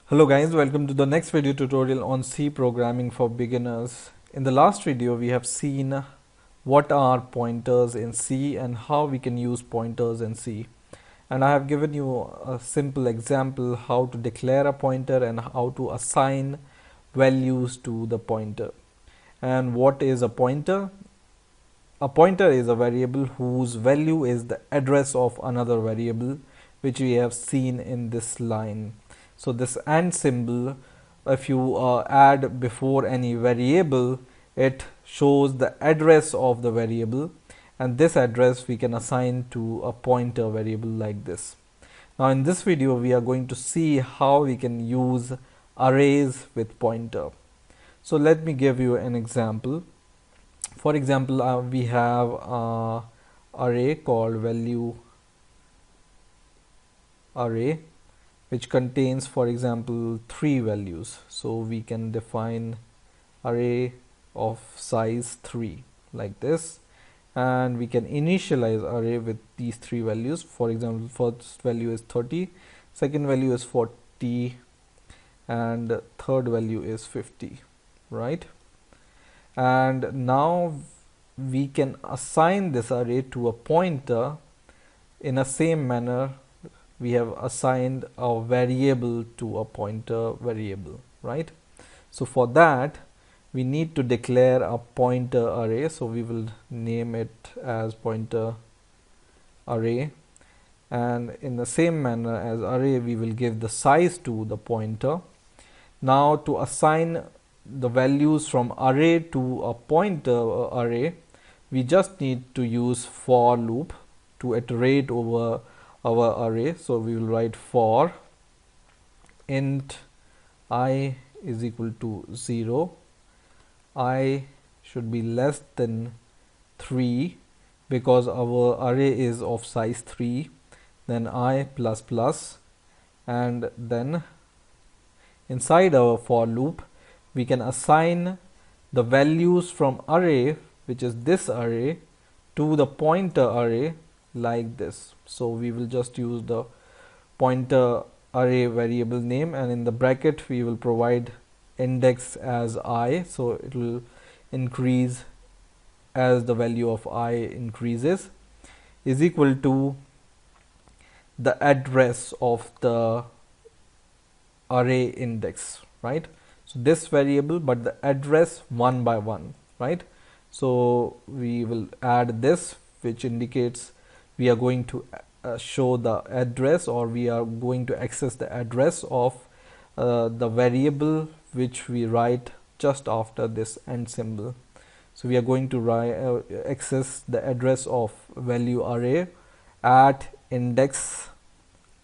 Hello guys, welcome to the next video tutorial on C programming for beginners. In the last video we have seen what are pointers in C and how we can use pointers in C. And I have given you a simple example how to declare a pointer and how to assign values to the pointer. And what is a pointer? A pointer is a variable whose value is the address of another variable, which we have seen in this line. So this and symbol, if you add before any variable, it shows the address of the variable, and this address we can assign to a pointer variable like this. Now in this video we are going to see how we can use arrays with pointer. So let me give you an example. For example, we have an array called value array, which contains, for example, 3 values. So we can define array of size 3 like this, and we can initialize array with these 3 values. For example, first value is 30, second value is 40, and third value is 50, right? And now we can assign this array to a pointer in a same manner we have assigned a variable to a pointer variable, right? So for that we need to declare a pointer array. So we will name it as pointer array, and in the same manner as array we will give the size to the pointer. Now to assign the values from array to a pointer array, we just need to use for loop to iterate over our array. So we will write for int I is equal to 0, I should be less than 3 because our array is of size 3, then I plus plus, and then inside our for loop we can assign the values from array, which is this array, to the pointer array like this. So we will just use the pointer array variable name, and in the bracket we will provide index as I, so it will increase as the value of I increases, is equal to the address of the array index, right? So this variable, but the address one by one, right? So we will add this, which indicates we are going to show the address, or we are going to access the address of the variable which we write just after this and symbol. So we are going to write access the address of value array at index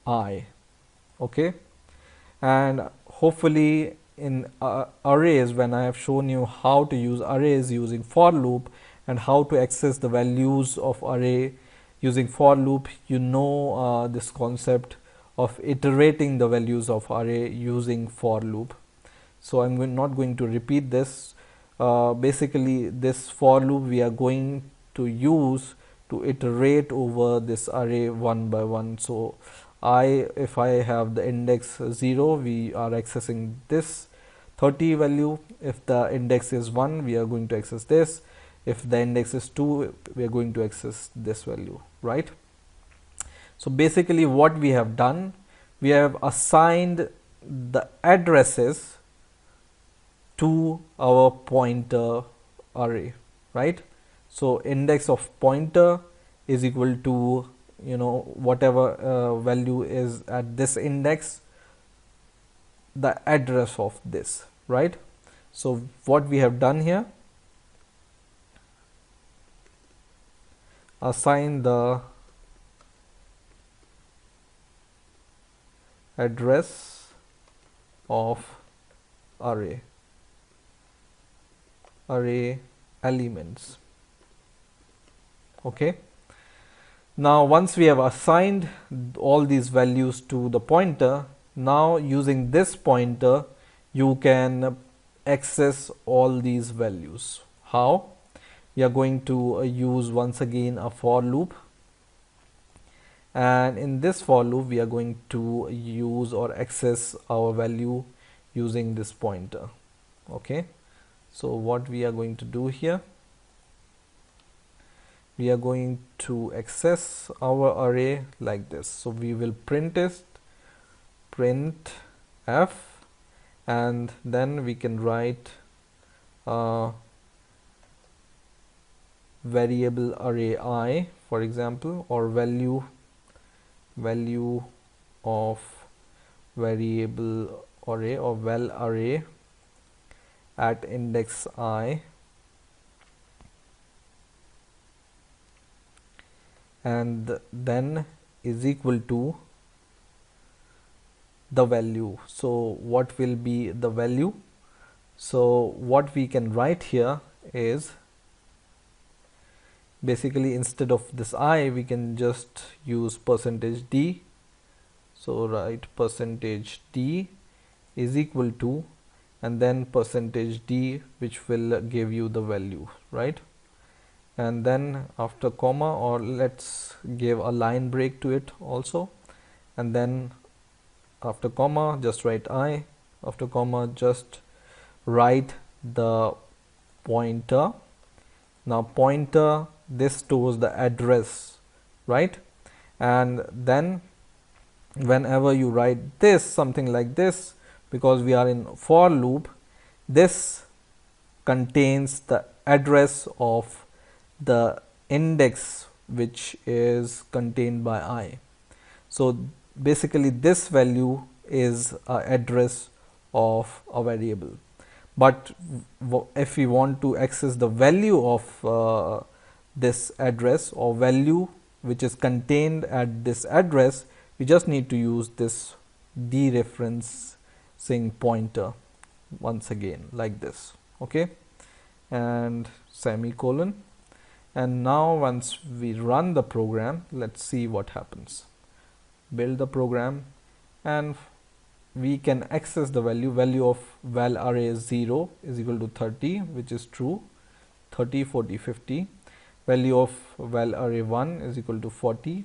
I, okay? And hopefully in arrays, when I have shown you how to use arrays using for loop and how to access the values of array using for loop, you know this concept of iterating the values of array using for loop. So I'm not going to repeat this. Basically this for loop we are going to use to iterate over this array one by one. So if I have the index 0, we are accessing this 30 value. If the index is 1, we are going to access this. If the index is 2, we are going to access this value, right? So basically what we have done, we have assigned the addresses to our pointer array, right? So index of pointer is equal to, you know, whatever value is at this index, the address of this, right? So what we have done here, assign the address of array elements, okay? Now once we have assigned all these values to the pointer, now using this pointer you can access all these values. How? We are going to use once again a for loop, and in this for loop we are going to use or access our value using this pointer. Okay, so what we are going to do here, we are going to access our array like this. So we will print f, and then we can write variable array I, for example, or value of variable array or val array at index I, and then is equal to the value. So what will be the value? So what we can write here is, basically instead of this I we can just use %d. So write %d is equal to, and then %d, which will give you the value, right? And then after comma, or let's give a line break to it also, and then after comma just write I, after comma just write the pointer. Now pointer, this stores the address, right? And then whenever you write this, something like this, because we are in for loop, this contains the address of the index which is contained by I. So basically this value is an address of a variable. But if we want to access the value of this address or value which is contained at this address, we just need to use this dereferencing pointer once again like this. Okay, and semicolon. And now once we run the program, let's see what happens. Build the program, and we can access the value of val array 0 is equal to 30, which is true, 30, 40, 50. Value of val array 1 is equal to 40.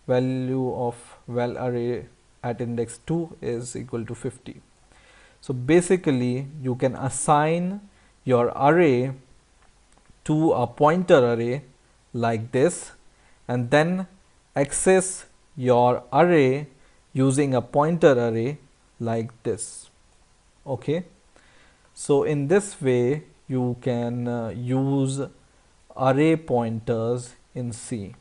Value of val array at index 2 is equal to 50. So basically you can assign your array to a pointer array like this, and then access your array using a pointer array like this. Okay, so in this way you can use array pointers in C.